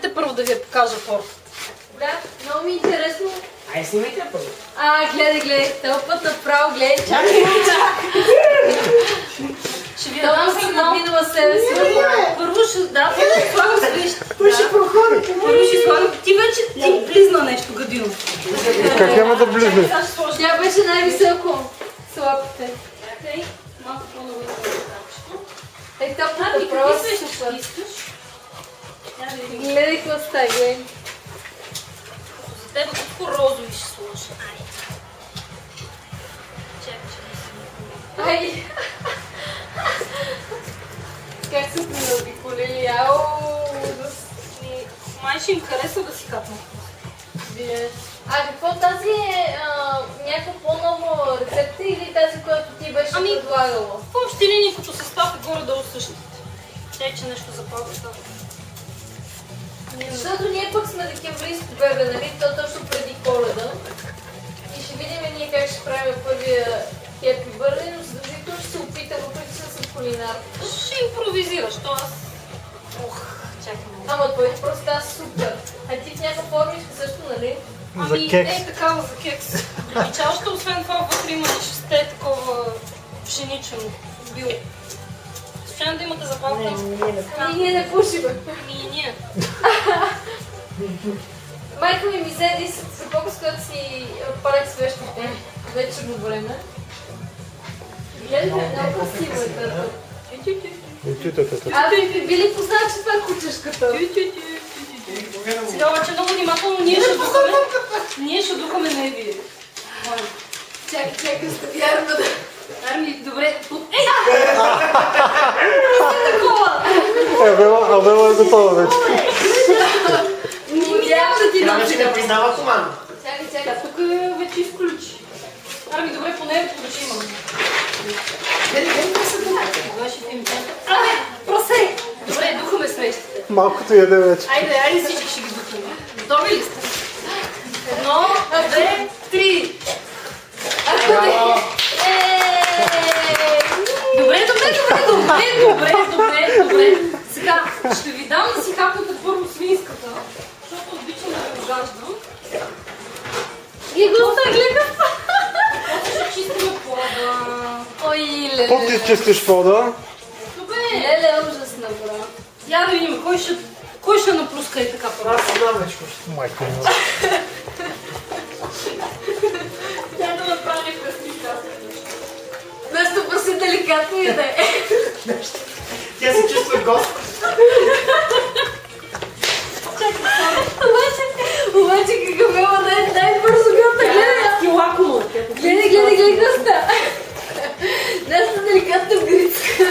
чакайте първо да ви я покажа фортата. Да, много ми е интересно. Ай, снимайте първо. Гледай, този път направо, гледай, чакай. Ще ви дам съм надминала себе си. Първо ще слагам свещ. Първо ще проходите. Първо ще слагам. Ти вече близна нещо, гадино. Как няма да близне? Тя беше най-високо с лапите. Чакай, малко по-навътре да качвам. Топната право се супер. Гледай какво става, гледай. За теб какво розови ще сложа. Чакай, че не си. Ай! Как са те заобиколили? Ау! Май ще им харесва да си капна. Какво тази е някаква по-нова рецепта или тази, която ти беше предлагала? В общи линии като състав е горе-долу същите. Тъй, че нещо запазва това. Защото ние пък сме декемврийско бебе, нали? То точно преди Коледа. И ще видим ние как ще правим първия Happy Birthday, но задължително ще се опитам, въпреки че съм кулинар. Ще импровизираш, то аз... чакай. Ама той просто става супер. А ти в някаква формичка също, нали? За кекс. Такава за кекс. И чашата, освен това, вътре има шесте такова пшенично било. Случайно да имате запалка? Ние не пушим. Ние. Майка ми взе сапога, с която си палех свещите вечерно време. Гледайте, много красиво е търто. Би ли познал, че това е кучешката? Сега обаче много внимателно ние ще духаме на Еви. Чакай, стави арма да... Арми, добре. Ей! Такова! Абела е готова вече. Няма да ти Трябва, че не признава команда. Чакай. Тук вече изключи. Арми, добре, поне вече имам. Това ще видим. Просей! Добре, духаме срещите. Малкото яде вече. Айде, всички ще ги духаме. Готови ли сте? 1, 2, 3. Добре. Сега ще ви дам да си хапнете първо свинската, защото обичам да ви огаждам. И доста гледам. После ще чистим пода. Ой, леле. Какво ти изчистиш пода? Добре. Леле, ужасно, бра. Я да видим, кой ще напуска и така пода? Аз съм навечко. Майко му. Тя да направи кръстика. Нещо бъси деликатно и да е. Тя се чувства гост. Обаче какъв е най-бързо гълта, гледай. Гледай гъста. Нещо деликатно грицка.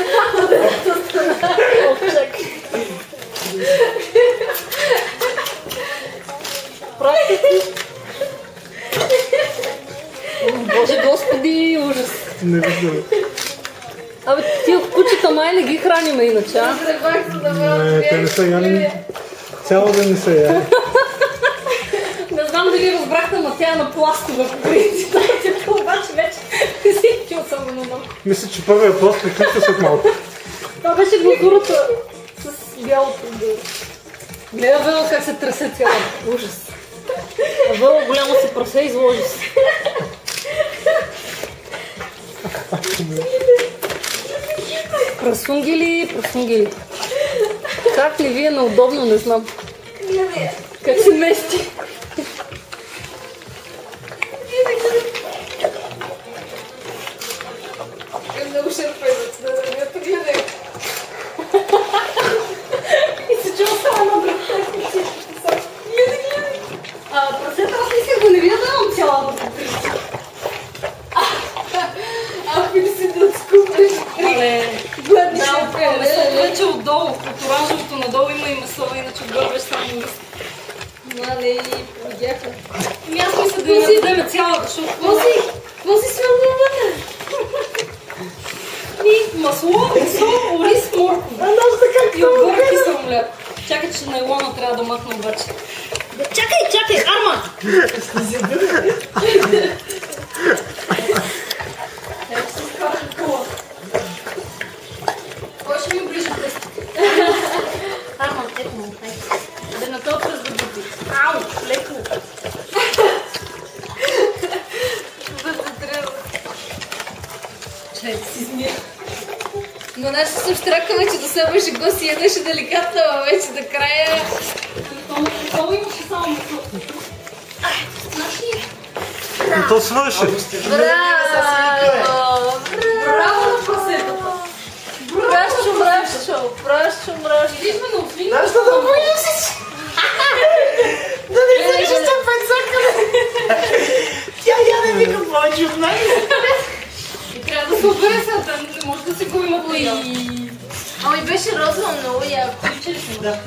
Боже Господи, ужас. Не виждам. Абе, тия кучета май не ги храним иначе, а? Не, те не са яни. Цяло да не са яни. Не знам дали разбрахте, ама тя е на пластова по принцип. Обаче вече не си чул особено много. Мисля, че първият пост приключва след малко. Това беше глазурата с бялото отдолу. Гледа Вела как се тресе цяла. Ужас. А Вела голямо се прасе, изложи се. Прасунгили. Как ли ви е неудобно, не знам. Как се мести. Много шерпедът, да не гледай. И се чува само на брата. Прасета, аз мислях да не ви да давам цялата по принцип. Ако ли си да отскупиш гладни Месото вече отдолу, от оранжевото надолу има и месо, иначе отгоре беше само месо. Мале, видяха. Ами аз мисля да я дадем цялата, защото... Какво си свърнал вътре? Масло, ориз, моркова. И отгоре кисел мляко. Чакай, че найлона трябва да махна обаче. Чакай, Арма! Ето се скара кола. Кой ще ми оближи тестите? Арма, ето му. Да на този пръст да бъде. Ау, леко. Чай, си смия. Но наши се штракаме, че до себе ще го си ядеше деликатно, а вече до края... Това имаше само мисъл. И то свърши. Браво! Браво на прасетата. Мрашчо. Идихме на усвинка. Знаеш да боиш си? Да не се ще се пецакаме. Тя яде вика повече от мен. И трябва да се обере сега, не може да се губи материал. Ами беше розово много яко. Включили сме. Да.